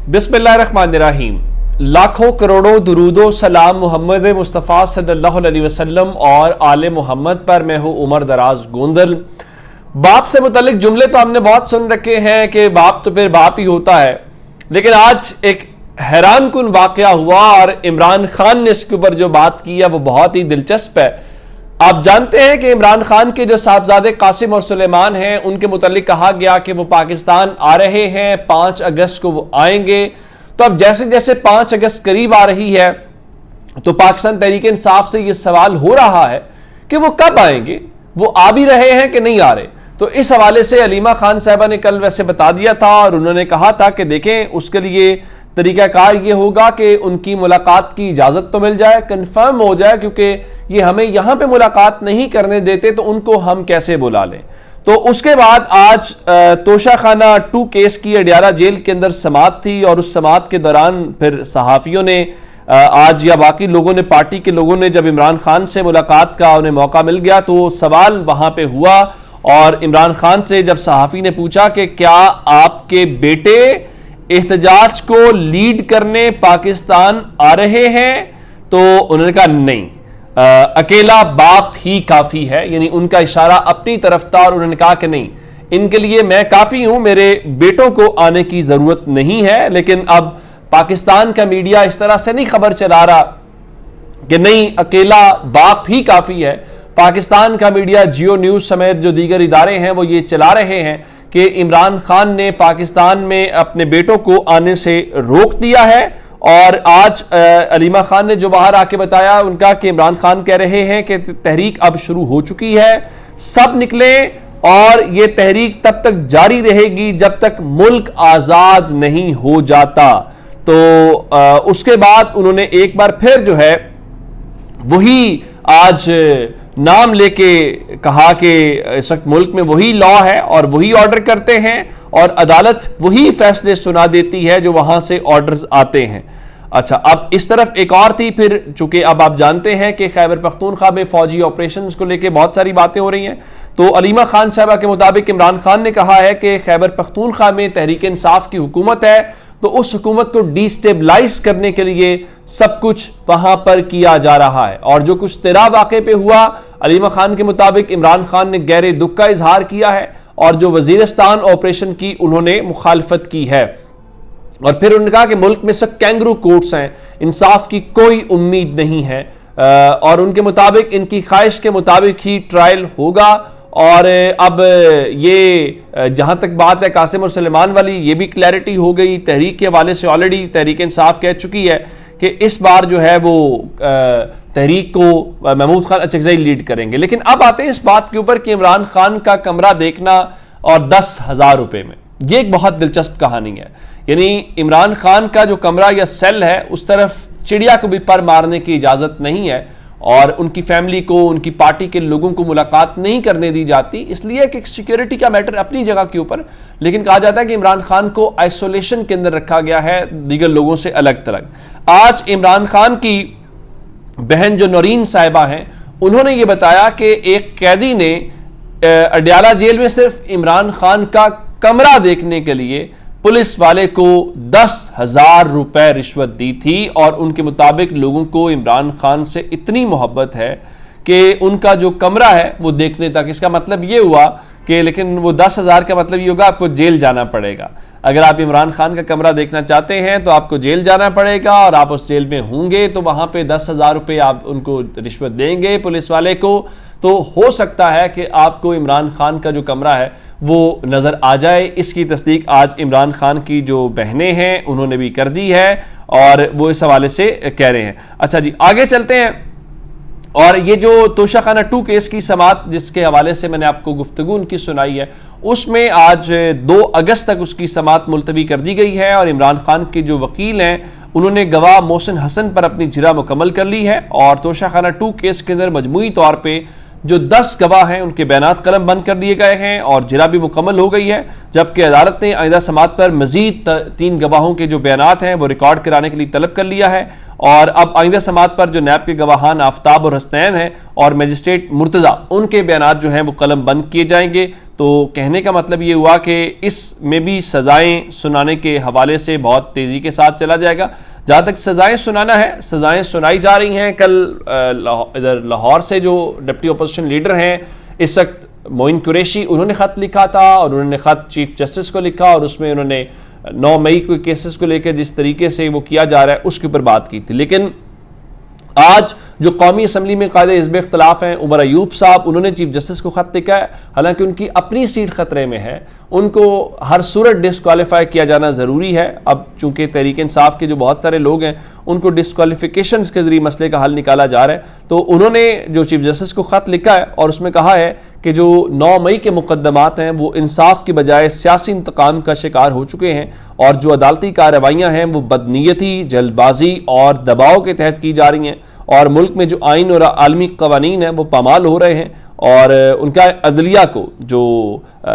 बिस्मिल्लाहिर्रहमानिर्रहीम। लाखों करोड़ों दुरूदो सलाम मोहम्मद मुस्तफ़ा सल्लल्लाहु अलैहि वसल्लम और आले मोहम्मद पर। मैं हूं उमर दराज गोंदल। बाप से मुतालिक जुमले तो हमने बहुत सुन रखे हैं कि बाप तो फिर बाप ही होता है, लेकिन आज एक हैरान कुन वाकया हुआ और इमरान खान ने इसके ऊपर जो बात की है वो बहुत ही दिलचस्प है। आप जानते हैं कि इमरान खान के जो साहबजादे कासिम और सुलेमान हैं, उनके मुतालिक कहा गया कि वो पाकिस्तान आ रहे हैं, 5 अगस्त को वो आएंगे। तो अब जैसे जैसे 5 अगस्त करीब आ रही है तो पाकिस्तान तहरीक इंसाफ से ये सवाल हो रहा है कि वो कब आएंगे, वो आ भी रहे हैं कि नहीं आ रहे। तो इस हवाले से अलीमा खान साहबा ने कल वैसे बता दिया था और उन्होंने कहा था कि देखें, उसके लिए तरीकाकार ये होगा कि उनकी मुलाकात की इजाजत तो मिल जाए, कंफर्म हो जाए, क्योंकि ये हमें यहां पे मुलाकात नहीं करने देते तो उनको हम कैसे बुला लें। तो उसके बाद आज तोशाखाना 2 केस की अडियाला जेल के अंदर समाअत थी और उस समाअत के दौरान फिर सहाफियों ने आज या बाकी लोगों ने, पार्टी के लोगों ने, जब इमरान खान से मुलाकात का उन्हें मौका मिल गया तो सवाल वहां पे हुआ और इमरान खान से जब सहाफी ने पूछा कि क्या आपके बेटे एहतजाज को लीड करने पाकिस्तान आ रहे हैं, तो उन्होंने कहा नहीं, अकेला बाप ही काफी है। यानी उनका इशारा अपनी तरफ था और उन्होंने कहा कि नहीं, इनके लिए मैं काफी हूं, मेरे बेटों को आने की जरूरत नहीं है। लेकिन अब पाकिस्तान का मीडिया इस तरह से नहीं खबर चला रहा कि नहीं, अकेला बाप ही काफी है। पाकिस्तान का मीडिया, जियो न्यूज समेत जो दीगर इदारे हैं वो ये चला रहे हैं कि इमरान खान ने पाकिस्तान में अपने बेटों को आने से रोक दिया है। और आज अलीमा खान ने जो बाहर आके बताया उनका कि इमरान खान कह रहे हैं कि तहरीक अब शुरू हो चुकी है, सब निकले और ये तहरीक तब तक जारी रहेगी जब तक मुल्क आजाद नहीं हो जाता। तो उसके बाद उन्होंने एक बार फिर जो है वही आज नाम लेके कहा कि इस वक्त मुल्क में वही लॉ है और वही ऑर्डर करते हैं और अदालत वही फैसले सुना देती है जो वहां से ऑर्डर्स आते हैं। अच्छा, अब इस तरफ एक और थी फिर, चूंकि अब आप जानते हैं कि खैबर पख्तूनख्वा में फौजी ऑपरेशंस को लेकर बहुत सारी बातें हो रही हैं। तो अलीमा खान साहबा के मुताबिक इमरान खान ने कहा है कि खैबर पख्तूनख्वा में तहरीक इंसाफ की हुकूमत है, तो उस हुकूमत को डिस्टेबलाइज करने के लिए सब कुछ वहां पर किया जा रहा है। और जो कुछ तेरा वाक़े पे हुआ, अलीमा खान के मुताबिक इमरान खान ने गहरे दुख का इजहार किया है और जो वजीरिस्तान ऑपरेशन की उन्होंने मुखालफत की है। और फिर उन्होंने कहा कि मुल्क में सब कैंगरू कोर्ट्स हैं, इंसाफ की कोई उम्मीद नहीं है और उनके मुताबिक इनकी ख्वाहिश के मुताबिक ही ट्रायल होगा। और अब ये जहां तक बात है कासिम और सुलेमान वाली, ये भी क्लैरिटी हो गई। तहरीक के हवाले से ऑलरेडी तहरीक इंसाफ कह चुकी है कि इस बार जो है वो तहरीक को महमूद खान अचकज़ई लीड करेंगे। लेकिन अब आते हैं इस बात के ऊपर कि इमरान खान का कमरा देखना और 10,000 रुपए में, ये एक बहुत दिलचस्प कहानी है। यानी इमरान खान का जो कमरा या सेल है उस तरफ चिड़िया को भी पर मारने की इजाजत नहीं है और उनकी फैमिली को, उनकी पार्टी के लोगों को मुलाकात नहीं करने दी जाती, इसलिए कि सिक्योरिटी का मैटर अपनी जगह के ऊपर। लेकिन कहा जाता है कि इमरान खान को आइसोलेशन के अंदर रखा गया है, दीगर लोगों से अलग थलग। आज इमरान खान की बहन जो नौरीन साहिबा हैं, उन्होंने ये बताया कि एक कैदी ने अडियाला जेल में सिर्फ इमरान खान का कमरा देखने के लिए पुलिस वाले को 10,000 रुपए रिश्वत दी थी। और उनके मुताबिक लोगों को इमरान खान से इतनी मोहब्बत है कि उनका जो कमरा है वो देखने तक। इसका मतलब ये हुआ कि, लेकिन वो 10,000 का मतलब ये होगा आपको जेल जाना पड़ेगा। अगर आप इमरान खान का कमरा देखना चाहते हैं तो आपको जेल जाना पड़ेगा और आप उस जेल में होंगे तो वहां पे 10,000 रुपये आप उनको रिश्वत देंगे पुलिस वाले को। तो हो सकता है कि आपको इमरान खान का जो कमरा है वो नजर आ जाए। इसकी तस्दीक आज इमरान खान की जो बहनें हैं उन्होंने भी कर दी है और वो इस हवाले से कह रहे हैं। अच्छा जी, आगे चलते हैं। और ये जो तोशाखाना 2 केस की समाअत जिसके हवाले से मैंने आपको गुफ्तगू उनकी सुनाई है, उसमें आज 2 अगस्त तक उसकी समाअत मुलतवी कर दी गई है और इमरान खान के जो वकील हैं उन्होंने गवाह मोहसिन हसन पर अपनी जिरा मुकम्मल कर ली है। और तोशाखाना 2 केस के अंदर मजमूई तौर पर जो 10 गवाह हैं उनके बयानात कलम बंद कर दिए गए हैं और जिरा भी मुकम्मल हो गई है। जबकि अदालत ने आइंदा समाअत पर मजीद 3 गवाहों के जो बयानात हैं वो रिकॉर्ड कराने के लिए तलब कर लिया है। और अब आइंदा समाअत पर जो नैब के गवाहान आफ्ताब और हसनैन हैं और मजिस्ट्रेट मुर्तजा, उनके बयानात जो हैं वो कलम बंद किए जाएंगे। तो कहने का मतलब ये हुआ कि इसमें भी सज़ाएं सुनाने के हवाले से बहुत तेज़ी के साथ चला जाएगा। जहाँ तक सज़ाएं सुनाना है, सज़ाएं सुनाई जा रही हैं। कल इधर लाहौर से जो डिप्टी अपोजिशन लीडर हैं इस वक्त, मोइन कुरैशी, उन्होंने ख़त लिखा था और उन्होंने ख़त चीफ जस्टिस को लिखा और उसमें उन्होंने 9 मई को केसेस को लेकर जिस तरीके से वो किया जा रहा है उसके ऊपर बात की थी। लेकिन आज जो कौमी असम्बली में कायदे हिज़्ब इख्तिलाफ हैं, उमर अयूब साहब, उन्होंने चीफ जस्टिस को खत लिखा है। हालांकि उनकी अपनी सीट खतरे में है, उनको हर सूरत डिस्क्वालीफाई किया जाना ज़रूरी है। अब चूंकि तहरीक इंसाफ के जो बहुत सारे लोग हैं उनको डिस्क्वालिफिकेशन के जरिए मसले का हल निकाला जा रहा है, तो उन्होंने जो चीफ जस्टिस को खत लिखा है और उसमें कहा है कि जो 9 मई के मुकदमात हैं वो इंसाफ की बजाय सियासी इंतकाम का शिकार हो चुके हैं और जो अदालती कार्रवाइयाँ हैं वो बदनीयती, जल्दबाजी और दबाव के तहत की जा रही हैं और मुल्क में जो आइन और आलमी कवानीन हैं वो पामाल हो रहे हैं और उनका अदलिया को जो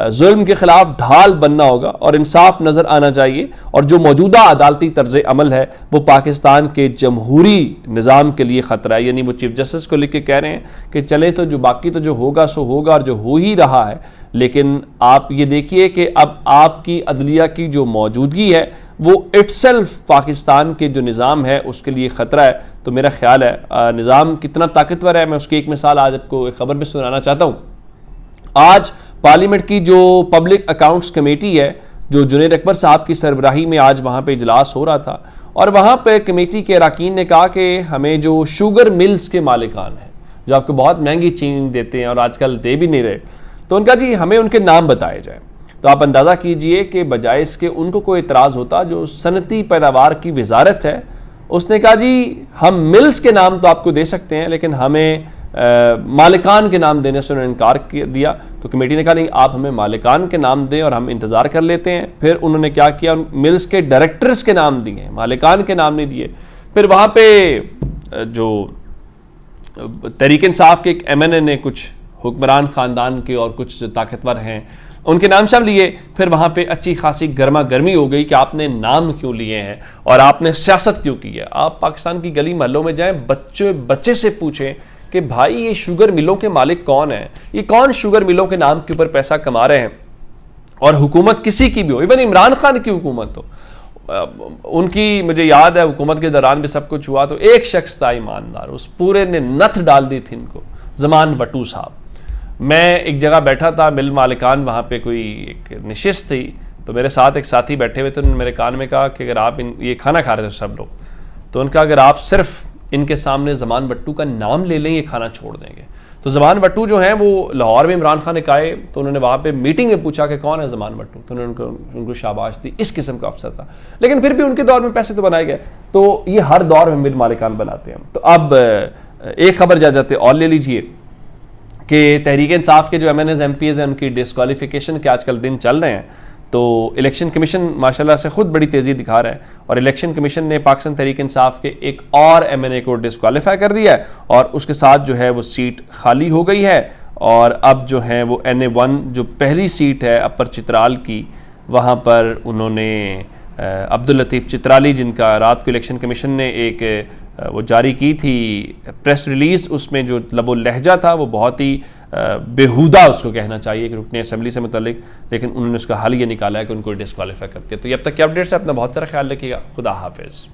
जुल्म के खिलाफ ढाल बनना होगा और इंसाफ नज़र आना चाहिए। और जो मौजूदा अदालती तर्ज अमल है वो पाकिस्तान के जमहूरी निज़ाम के लिए ख़तरा है। यानी वो चीफ जस्टिस को लिख के कह रहे हैं कि चले तो जो बाकी तो जो होगा सो होगा और जो हो ही रहा है, लेकिन आप ये देखिए कि अब आपकी अदलिया की जो मौजूदगी है वो इट्सेल्फ पाकिस्तान के जो निज़ाम है उसके लिए ख़तरा है। तो मेरा ख्याल है निज़ाम कितना ताकतवर है, मैं उसकी एक मिसाल आज आपको एक ख़बर में सुनाना चाहता हूँ। आज पार्लियामेंट की जो पब्लिक अकाउंट्स कमेटी है, जो जुनैद अकबर साहब की सरबराही में आज वहाँ पे इजलास हो रहा था और वहाँ पे कमेटी के अरकान ने कहा कि हमें जो शुगर मिल्स के मालिकान हैं जो आपको बहुत महंगी चीनी देते हैं और आजकल दे भी नहीं रहे, तो उनका जी हमें उनके नाम बताए जाए। तो आप अंदाज़ा कीजिए कि बजाय इसके उनको कोई इतराज़ होता, जो सनती पैदावार की वजारत है उसने कहा जी हम मिल्स के नाम तो आपको दे सकते हैं लेकिन हमें मालिकान के नाम देने से उन्होंने इनकार दिया। तो कमेटी ने कहा नहीं, आप हमें मालिकान के नाम दें और हम इंतज़ार कर लेते हैं। फिर उन्होंने क्या किया, मिल्स के डायरेक्टर्स के नाम दिए, मालिकान के नाम नहीं दिए। फिर वहाँ पे जो तहरीक इंसाफ के एक MNA ने कुछ हुक्मरान ख़ानदान के और कुछ जो ताकतवर हैं उनके नाम सब लिए। फिर वहाँ पे अच्छी खासी गर्मा गर्मी हो गई कि आपने नाम क्यों लिए हैं और आपने सियासत क्यों की है। आप पाकिस्तान की गली महलों में जाएं, बच्चे से पूछें कि भाई ये शुगर मिलों के मालिक कौन है, ये कौन शुगर मिलों के नाम के ऊपर पैसा कमा रहे हैं। और हुकूमत किसी की भी हो, इवन इमरान खान की हुकूमत हो, उनकी मुझे याद है हुकूमत के दौरान भी सब कुछ हुआ, तो एक शख्स था ईमानदार, उस पूरे ने नथ डाल दी थी इनको, ज़मान भट्टू साहब। मैं एक जगह बैठा था, मिल मालिकान वहाँ पे कोई एक नशिस्त थी, तो मेरे साथ एक साथी बैठे हुए थे, उन्होंने मेरे कान में कहा कि अगर आप ये खाना खा रहे थे सब लोग, तो उनका अगर आप सिर्फ इनके सामने ज़मान भट्टू का नाम ले लें ये खाना छोड़ देंगे। तो ज़मान भट्टू जो हैं वो लाहौर में इमरान खान ने आए, तो उन्होंने वहाँ पे मीटिंग में पूछा कि कौन है ज़मान भट्टू, तो उन्होंने उनको शाबाश दी। इस किस्म का अफसर था, लेकिन फिर भी उनके दौर में पैसे तो बनाए गए। तो ये हर दौर में मिल मालिकान बनाते हैं। तो अब एक खबर जा जाते और ले लीजिए कि तहरीक इंसाफ के जो MNAs MPs हैं उनकी डिस्क्वालिफिकेशन के आजकल दिन चल रहे हैं। तो इलेक्शन कमीशन माशाल्लाह से खुद बड़ी तेज़ी दिखा रहा है और इलेक्शन कमीशन ने पाकिस्तान तहरीक इंसाफ के एक और MNA को डिस्क्वालीफाई कर दिया है और उसके साथ जो है वो सीट खाली हो गई है। और अब जो है वो NA1 जो पहली सीट है अपर चित्राल की, वहाँ पर उन्होंने अब्दुल लतीफ़ चित्राली, जिनका रात को इलेक्शन कमीशन ने एक वो जारी की थी प्रेस रिलीज़, उसमें जो लबो लहजा था वो बहुत ही बेहुदा उसको कहना चाहिए कि रुकने असम्बली से मुतल्लिक, लेकिन उन्होंने उसका हल ये निकाला है कि उनको डिस्क्वालीफाई करते। तो ये अब तक के अपडेट्स है, अपना बहुत सारा ख्याल रखिएगा। खुदा हाफिज़।